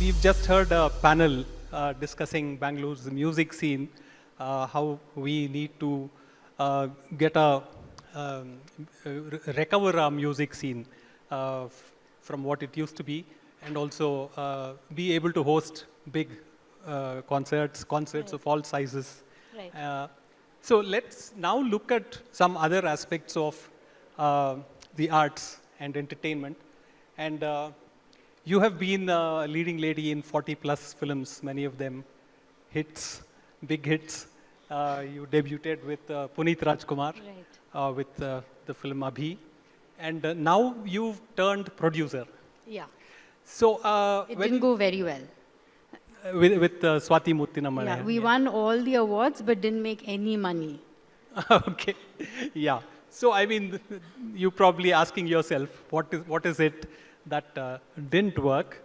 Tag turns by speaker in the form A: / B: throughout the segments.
A: We've just heard a panel discussing Bangalore's music scene, how we need to get recover our music scene from what it used to be, and also be able to host big concerts
B: Right.
A: of all sizes.
B: Right.
A: So let's now look at some other aspects of the arts and entertainment. And you have been a leading lady in 40 plus films, many of them hits, big hits. You debuted with Puneet Rajkumar
B: Right.
A: with the film Abhi. And now you've turned producer.
B: Yeah.
A: So
B: It
A: when
B: didn't go very well.
A: with Swati Muttinamale.
B: Yeah, we won all the awards but didn't make any money.
A: Okay, yeah. So I mean, you probably asking yourself, what is it that didn't work?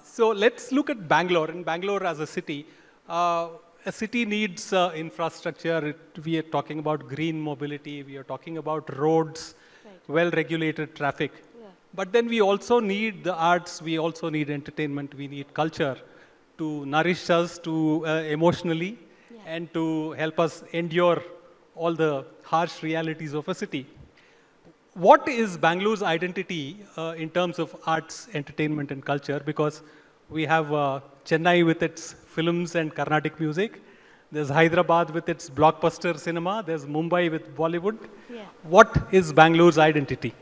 A: So let's look at Bangalore. In Bangalore as a city needs infrastructure. We are talking about green mobility. We are talking about roads,
B: Right.
A: well-regulated traffic.
B: Yeah.
A: But then we also need the arts. We also need entertainment. We need culture to nourish us emotionally and to help us endure all the harsh realities of a city. What is Bangalore's identity in terms of arts, entertainment, and culture? Because we have Chennai with its films and Carnatic music. There's Hyderabad with its blockbuster cinema. There's Mumbai with Bollywood.
B: Yeah.
A: What is Bangalore's identity?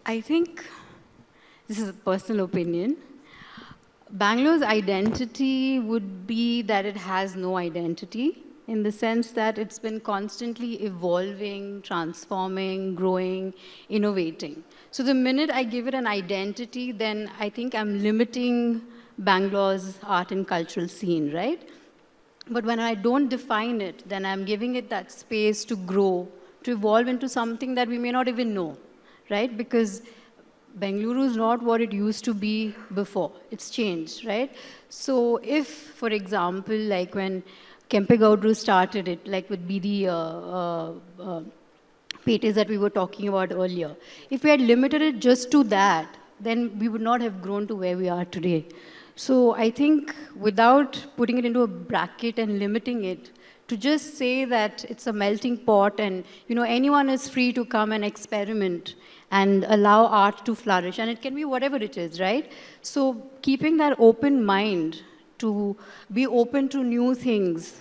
B: I think, this is a personal opinion, Bangalore's identity would be that it has no identity, in the sense that it's been constantly evolving, transforming, growing, innovating. So the minute I give it an identity, then I think I'm limiting Bangalore's art and cultural scene, right? But when I don't define it, then I'm giving it that space to grow, to evolve into something that we may not even know, right? Because Bengaluru is not what it used to be before. It's changed, right? So if, for example, like when Kempegaudru started it, like with BD pates that we were talking about earlier, if we had limited it just to that, then we would not have grown to where we are today. So I think without putting it into a bracket and limiting it, to just say that it's a melting pot and anyone is free to come and experiment and allow art to flourish, and it can be whatever it is, right? So keeping that open mind to be open to new things,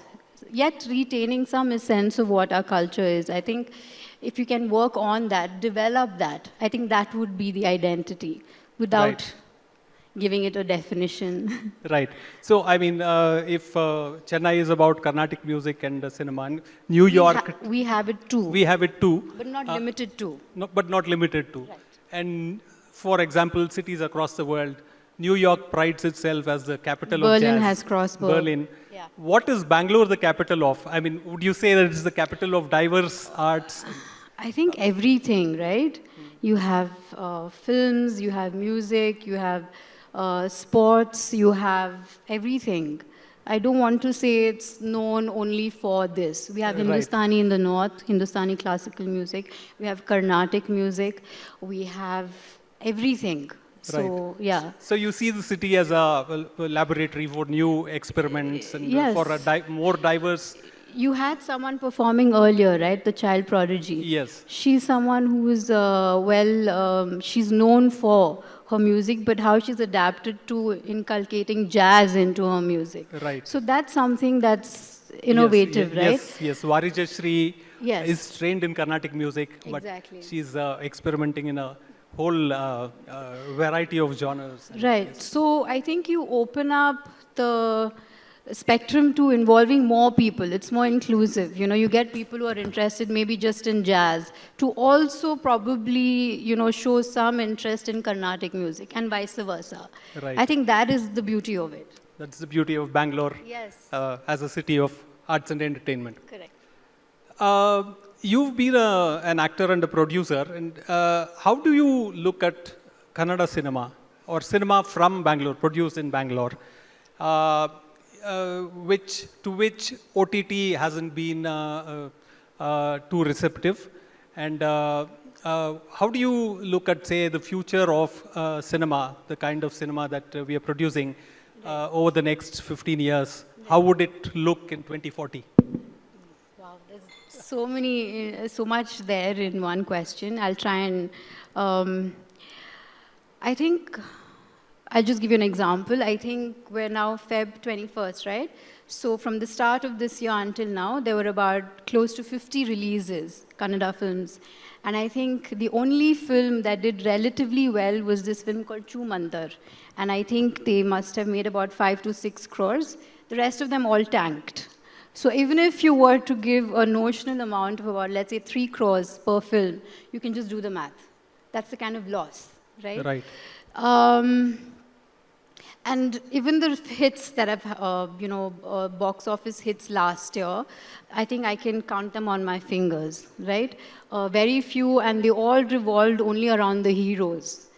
B: yet retaining some sense of what our culture is. I think if you can work on that, develop that, I think that would be the identity without
A: Right.
B: giving it a definition.
A: Right. So, I mean, if Chennai is about Carnatic music and cinema, and New York,
B: We have it too,
A: we have it too.
B: but not limited to.
A: No, but not limited to.
B: Right.
A: And for example, cities across the world, New York prides itself as the capital of
B: Berlin
A: jazz.
B: has Crossberg.
A: Berlin.
B: Yeah.
A: What is Bangalore the capital of? I mean, would you say that it's the capital of diverse arts?
B: I think everything, right? You have films, you have music, you have sports, you have everything. I don't want to say it's known only for this. We have
A: Right.
B: Hindustani in the north, Hindustani classical music. We have Carnatic music. We have everything. So, yeah.
A: So you see the city as a laboratory for new experiments and
B: Yes.
A: for a more diverse.
B: You had someone performing earlier, right? The child prodigy.
A: Yes.
B: She's someone who is, she's known for her music, but how she's adapted to inculcating jazz into her music.
A: Right.
B: So that's something that's innovative, right?
A: Yes. Varijashri
B: Yes.
A: is trained in Carnatic music, but
B: Exactly.
A: she's experimenting in a whole variety of genres.
B: Right. So I think you open up the spectrum to involving more people. It's more inclusive. You get people who are interested maybe just in jazz to also probably, show some interest in Carnatic music and vice versa.
A: Right.
B: I think that is the beauty of it.
A: That's the beauty of Bangalore
B: Yes.
A: as a city of arts and entertainment.
B: Correct.
A: You've been an actor and a producer, and how do you look at Kannada cinema or cinema from Bangalore, produced in Bangalore, which OTT hasn't been too receptive, And how do you look at, say, the future of cinema, the kind of cinema that we are producing over the next 15 years? How would it look in 2040?
B: Wow, there's so much there in one question. I'll try and, I think, I'll just give you an example. I think we're now Feb 21st, right? So from the start of this year until now, there were about close to 50 releases, Kannada films. And I think the only film that did relatively well was this film called Chumandar. And I think they must have made about 5 to 6 crores. The rest of them all tanked. So even if you were to give a notional amount of about, let's say, 3 crores per film, you can just do the math. That's the kind of loss, right?
A: Right.
B: And even the hits that have, box office hits last year, I think I can count them on my fingers, right? Very few, and they all revolved only around the heroes,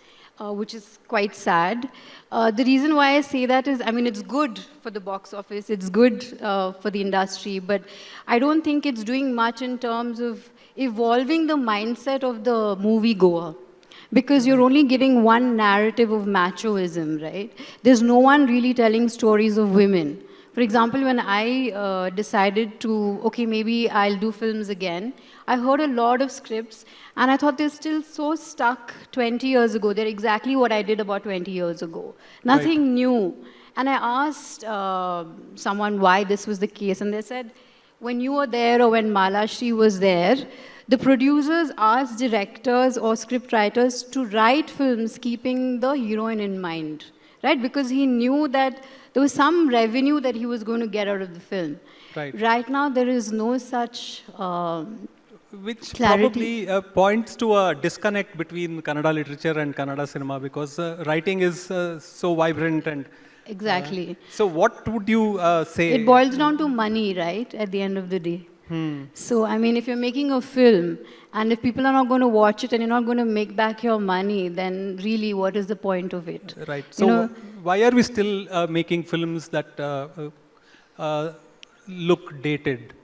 B: which is quite sad. The reason why I say that is, I mean, it's good for the box office, it's good for the industry, but I don't think it's doing much in terms of evolving the mindset of the moviegoer. Because you're only giving one narrative of machoism, right? There's no one really telling stories of women. For example, when I decided to, okay, maybe I'll do films again, I heard a lot of scripts, and I thought they're still so stuck 20 years ago. They're exactly what I did about 20 years ago. Nothing new. And I asked someone why this was the case, and they said, when you were there or when Malashri was there, the producers asked directors or script writers to write films keeping the heroine in mind, right? Because he knew that there was some revenue that he was going to get out of the film.
A: Right.
B: Right now, there is no such
A: Which
B: clarity.
A: probably points to a disconnect between Kannada literature and Kannada cinema, because writing is so vibrant and
B: Exactly.
A: so what would you say?
B: It boils down to money, right, at the end of the day. So, I mean, if you're making a film and if people are not going to watch it and you're not going to make back your money, then really, what is the point of it?
A: Right. So, why are we still making films that look dated?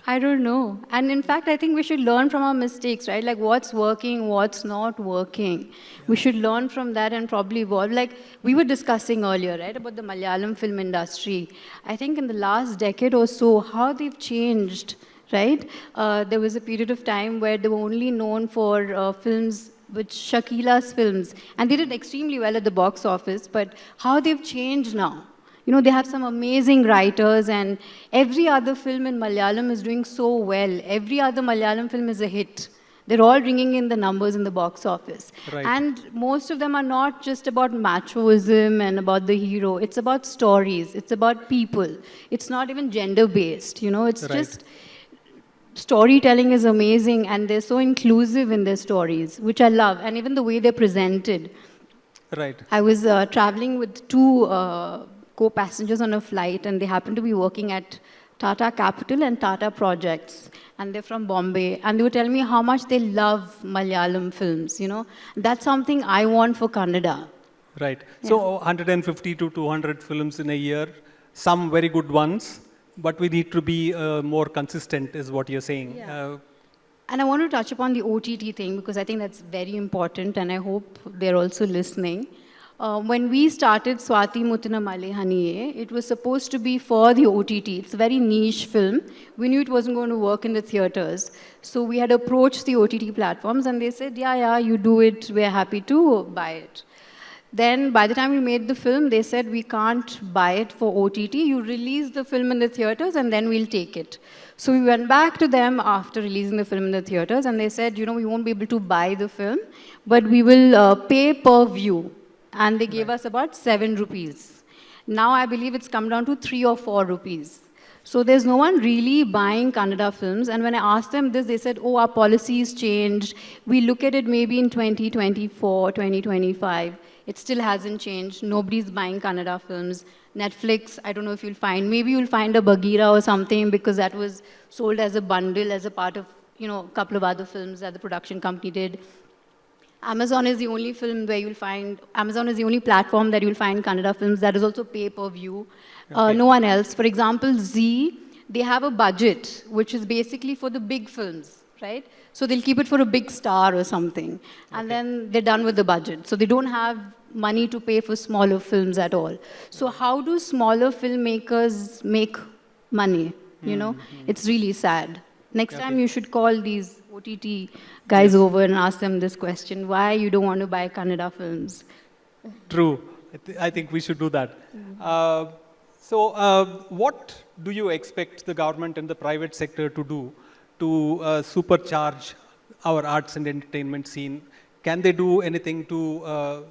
B: I don't know. And in fact, I think we should learn from our mistakes, right? Like what's working, what's not working. We should learn from that and probably evolve. Like we were discussing earlier, right, about the Malayalam film industry. I think in the last decade or so, how they've changed, right? There was a period of time where they were only known for films with Shakila's films. And they did extremely well at the box office. But how they've changed now. You know, they have some amazing writers, and every other film in Malayalam is doing so well. Every other Malayalam film is a hit. They're all bringing in the numbers in the box office.
A: Right.
B: And most of them are not just about machoism and about the hero. It's about stories. It's about people. It's not even gender-based, you know. It's just... Storytelling is amazing, and they're so inclusive in their stories, which I love. And even the way they're presented.
A: Right.
B: I was traveling with two... co-passengers on a flight, and they happen to be working at Tata Capital and Tata Projects, and they're from Bombay, and they were telling me how much they love Malayalam films, you know. That's something I want for Kannada.
A: Right. So 150 to 200 films in a year, some very good ones, but we need to be more consistent, is what you're saying.
B: Yeah. And I want to touch upon the OTT thing, because I think that's very important, and I hope they're also listening. When we started Swati Muttuna Male Haniye, it was supposed to be for the OTT. It's a very niche film. We knew it wasn't going to work in the theaters. So we had approached the OTT platforms, and they said, yeah, you do it. We're happy to buy it. Then by the time we made the film, they said, we can't buy it for OTT. You release the film in the theaters, and then we'll take it. So we went back to them after releasing the film in the theaters, and they said, you know, we won't be able to buy the film, but we will pay per view. And they gave us about 7 rupees. Now I believe it's come down to 3 or 4 rupees. So there's no one really buying Kannada films. And when I asked them this, they said, oh, our policies changed. We look at it maybe in 2024, 2025. It still hasn't changed. Nobody's buying Kannada films. Netflix, I don't know if you'll find, maybe you'll find a Bagheera or something, because that was sold as a bundle, as a part of, you know, a couple of other films that the production company did. Amazon is the only film where you'll find, Amazon is the only platform that you'll find Kannada films that is also pay-per-view. No one else. For example, Z, they have a budget, which is basically for the big films, right? So they'll keep it for a big star or something. And then they're done with the budget. So they don't have money to pay for smaller films at all. So how do smaller filmmakers make money? You know, it's really sad. Next time you should call these OTT guys over and ask them this question: why you don't want to buy Kannada films?
A: True. I think we should do that. What do you expect the government and the private sector to do to supercharge our arts and entertainment scene? Can they do anything to,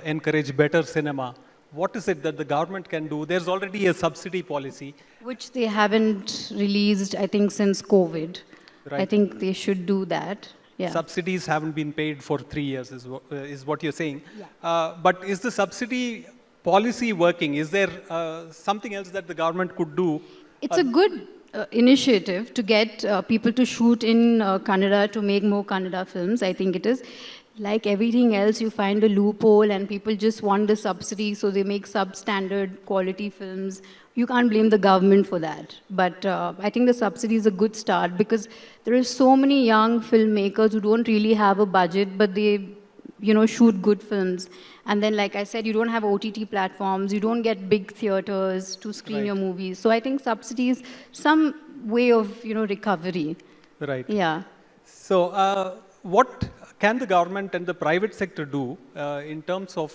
A: encourage better cinema? What is it that the government can do? There's already a subsidy policy.
B: Which they haven't released, I think, since COVID. I
A: Right.
B: think they should do that. Yeah.
A: Subsidies haven't been paid for 3 years, is what you're saying. But is the subsidy policy working? Is there something else that the government could do?
B: It's a good initiative to get people to shoot in Kannada, to make more Kannada films. I think it is. Like everything else, you find a loophole and people just want the subsidy, so they make substandard quality films. You can't blame the government for that. But I think the subsidy is a good start, because there are so many young filmmakers who don't really have a budget, but they, shoot good films. And then, like I said, you don't have OTT platforms, you don't get big theaters to screen
A: Right.
B: your movies. So I think subsidy is some way of, recovery.
A: Right.
B: Yeah.
A: So, what can the government and the private sector do in terms of,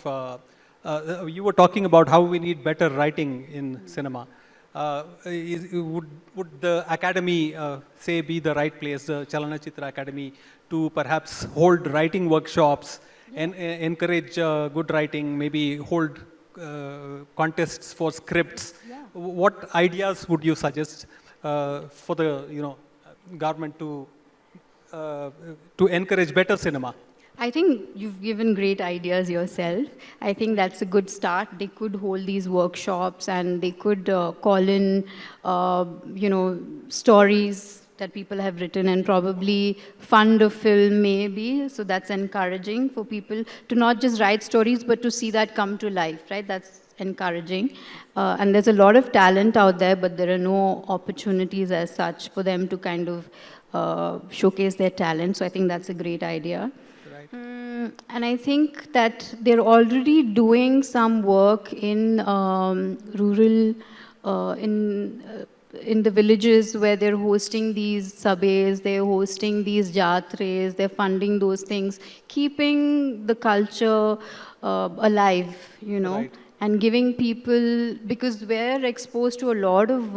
A: you were talking about how we need better writing in cinema. Would the academy, say, be the right place, the Chalanachitra Academy, to perhaps hold writing workshops and encourage good writing, maybe hold contests for scripts? What ideas would you suggest for the, government to encourage better cinema?
B: I think you've given great ideas yourself. I think that's a good start. They could hold these workshops and they could call in, stories that people have written and probably fund a film maybe. So that's encouraging for people to not just write stories, but to see that come to life, right? That's encouraging. And there's a lot of talent out there, but there are no opportunities as such for them to kind of showcase their talent. So I think that's a great idea.
A: Right.
B: And I think that they're already doing some work in rural, in the villages where they're hosting these sabes, they're hosting these jatres, they're funding those things, keeping the culture alive,
A: Right.
B: and giving people, because we're exposed to a lot of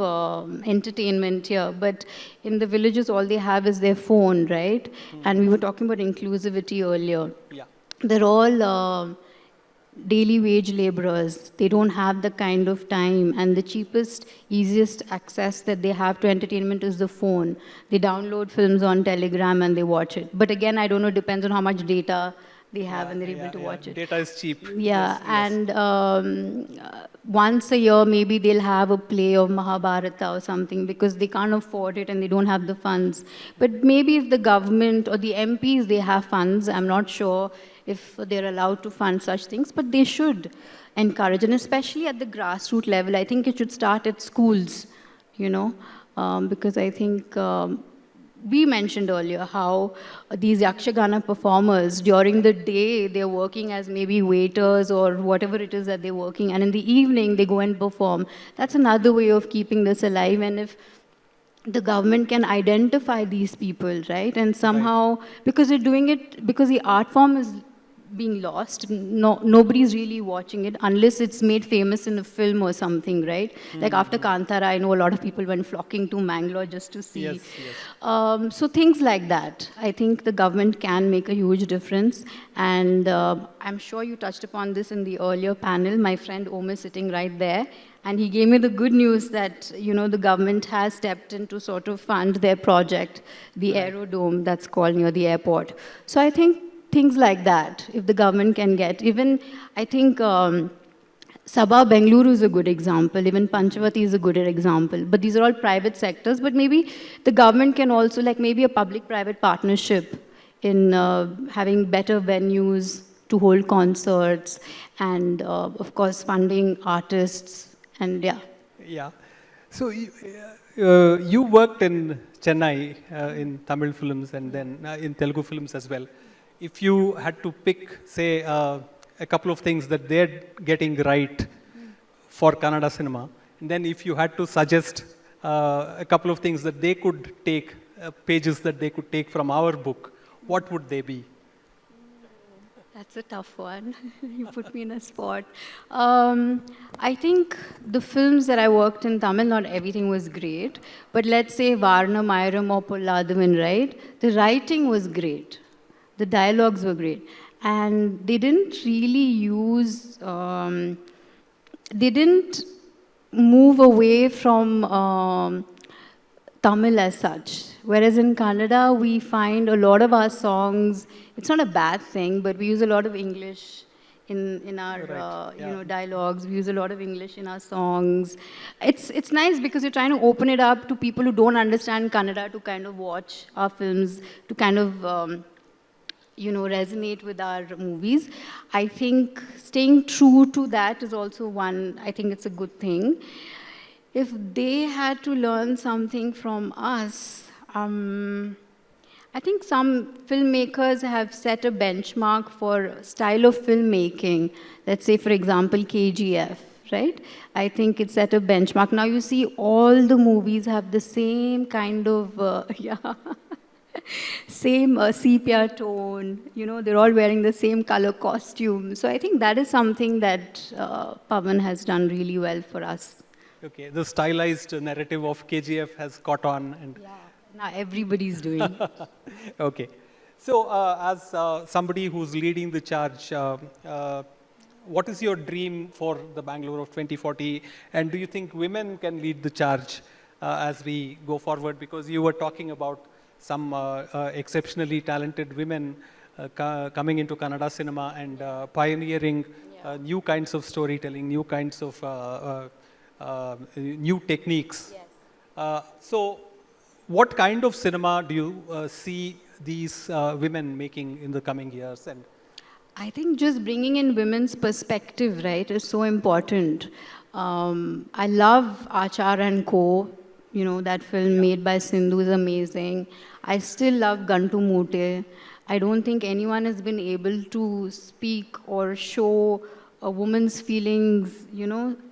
B: entertainment here, but in the villages all they have is their phone, right? And we were talking about inclusivity earlier.
A: Yeah.
B: They're all daily wage laborers. They don't have the kind of time, and the cheapest, easiest access that they have to entertainment is the phone. They download films on Telegram and they watch it. But again, I don't know, it depends on how much data they have and they're able to watch it.
A: Data is cheap.
B: Yeah,
A: Yes, yes.
B: and once a year maybe they'll have a play of Mahabharata or something, because they can't afford it and they don't have the funds. But maybe if the government or the MPs, they have funds, I'm not sure if they're allowed to fund such things, but they should encourage, and especially at the grassroots level. I think it should start at schools, because I think we mentioned earlier how these Yakshagana performers, during the day, they're working as maybe waiters or whatever it is that they're working, and in the evening, they go and perform. That's another way of keeping this alive, and if the government can identify these people, right, and somehow, because they're doing it, because the art form is being lost. Nobody's really watching it unless it's made famous in a film or something, right? Like after Kantara, I know a lot of people went flocking to Bangalore just to see.
A: Yes, yes.
B: So things like that, I think the government can make a huge difference. And I'm sure you touched upon this in the earlier panel. My friend Om is sitting right there. And he gave me the good news that, the government has stepped in to sort of fund their project, the aerodome that's called near the airport. So I think things like that, if the government can get. Even, I think, Sabha Bengaluru is a good example. Even Panchavati is a good example. But these are all private sectors. But maybe the government can also, like maybe a public-private partnership in having better venues to hold concerts and, of course, funding artists. And yeah.
A: Yeah. So you worked in Chennai in Tamil films and then in Telugu films as well. If you had to pick, say, a couple of things that they're getting right for Kannada cinema, and then if you had to suggest a couple of things that they could take, pages that they could take from our book, what would they be?
B: That's a tough one. You put me in a spot. I think the films that I worked in Tamil, not everything was great. But let's say Varna Mayram or Polladhavan, right? The writing was great. The dialogues were great. And they didn't really use, they didn't move away from Tamil as such. Whereas in Kannada, we find a lot of our songs, it's not a bad thing, but we use a lot of English in our dialogues. We use a lot of English in our songs. It's nice because you're trying to open it up to people who don't understand Kannada to kind of watch our films, to kind of resonate with our movies. I think staying true to that is also one, I think it's a good thing. If they had to learn something from us, I think some filmmakers have set a benchmark for style of filmmaking. Let's say, for example, KGF, right? I think it's set a benchmark. Now you see all the movies have the same kind of, same sepia tone. They're all wearing the same color costume. So I think that is something that Pavan has done really well for us.
A: Okay, the stylized narrative of KGF has caught on. And
B: now everybody's doing it.
A: okay. So, as somebody who's leading the charge, what is your dream for the Bangalore of 2040? And do you think women can lead the charge as we go forward? Because you were talking about some exceptionally talented women coming into Kannada cinema and pioneering new kinds of storytelling, new kinds of new techniques.
B: Yes.
A: So, what kind of cinema do you see these women making in the coming years? And
B: I think just bringing in women's perspective, right, is so important. I love Achar and Co. That film made by Sindhu is amazing. I still love Gantu Mute. I don't think anyone has been able to speak or show a woman's feelings,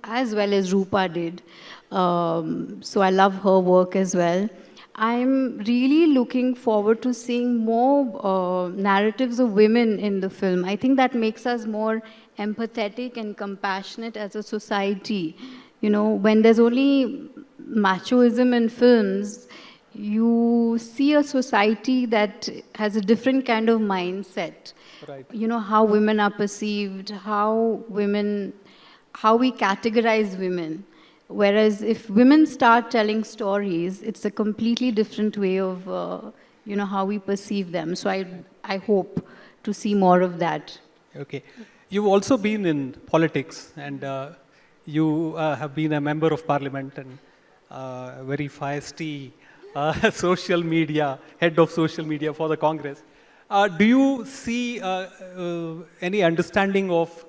B: as well as Rupa did. So I love her work as well. I'm really looking forward to seeing more narratives of women in the film. I think that makes us more empathetic and compassionate as a society. When there's only machoism in films, you see a society that has a different kind of mindset.
A: right.
B: How women are perceived, how we categorize women. Whereas if women start telling stories, it's a completely different way of, how we perceive them. So I hope to see more of that.
A: Okay. You've also been in politics and you have been a member of parliament and very feisty social media, head of social media for the Congress. Do you see any understanding of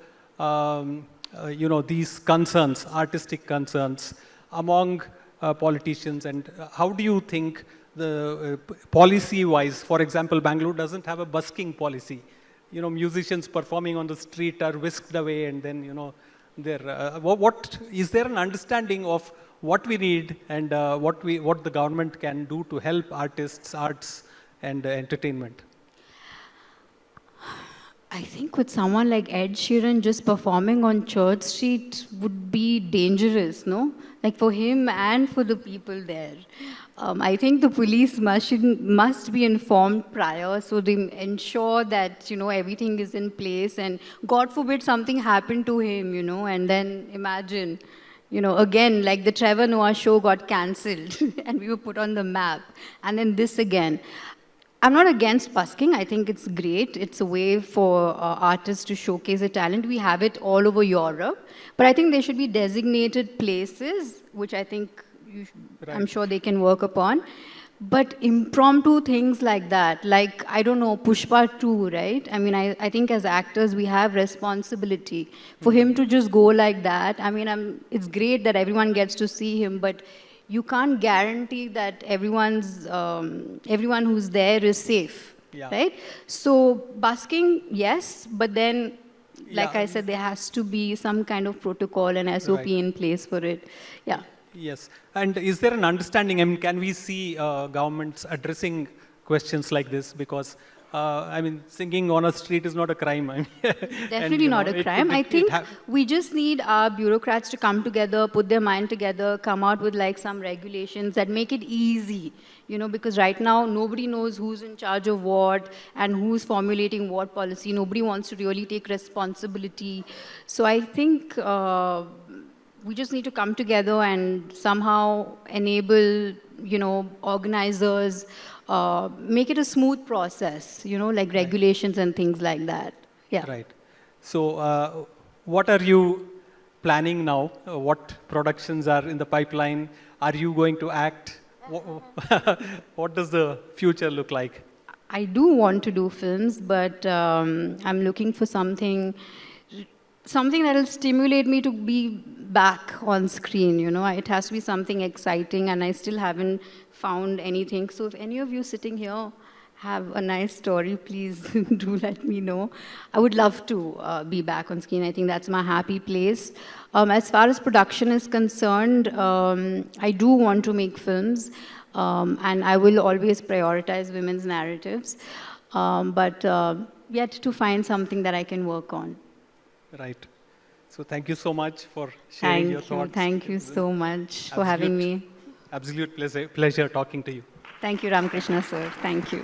A: these concerns, artistic concerns among politicians, and how do you think the policy-wise, for example, Bangalore doesn't have a busking policy. Musicians performing on the street are whisked away, and then what is there an understanding of what we need and what the government can do to help artists, arts, and entertainment?
B: I think with someone like Ed Sheeran just performing on Church Street would be dangerous, no? Like for him and for the people there. I think the police must be informed prior so they ensure that, everything is in place and God forbid something happened to him, and then imagine, again, like the Trevor Noah show got cancelled and we were put on the map and then this again. I'm not against busking. I think it's great. It's a way for artists to showcase their talent. We have it all over Europe. But I think there should be designated places, which I think I'm sure they can work upon. But impromptu things like that, like, I don't know, Pushpa 2, right? I mean, I think as actors, we have responsibility. For him to just go like that, I mean, it's great that everyone gets to see him, but you can't guarantee that everyone who's there is safe,
A: Yeah.
B: right? So busking, yes, but then, like
A: Yeah.
B: I said, there has to be some kind of protocol and SOP
A: Right.
B: in place for it. Yeah.
A: Yes. And is there an understanding? I mean, can we see governments addressing questions like this? Because, I mean, singing on a street is not a crime. I mean, and,
B: Definitely not a crime. I think we just need our bureaucrats to come together, put their mind together, come out with like some regulations that make it easy. Because right now nobody knows who's in charge of what and who's formulating what policy. Nobody wants to really take responsibility. So I think we just need to come together and somehow enable, organizers, make it a smooth process, like regulations and things like that. Yeah.
A: Right. So, what are you planning now? What productions are in the pipeline? Are you going to act? What does the future look like?
B: I do want to do films, but I'm looking for something that will stimulate me to be back on screen. It has to be something exciting, and I still haven't found anything. So if any of you sitting here have a nice story, please do let me know. I would love to be back on screen. I think that's my happy place. As far as production is concerned, I do want to make films, and I will always prioritize women's narratives, but yet to find something that I can work on.
A: Right. So thank you so much for sharing your thoughts.
B: Thank you so much for having me.
A: Absolute pleasure talking to you.
B: Thank you, Ramakrishna sir. Thank you.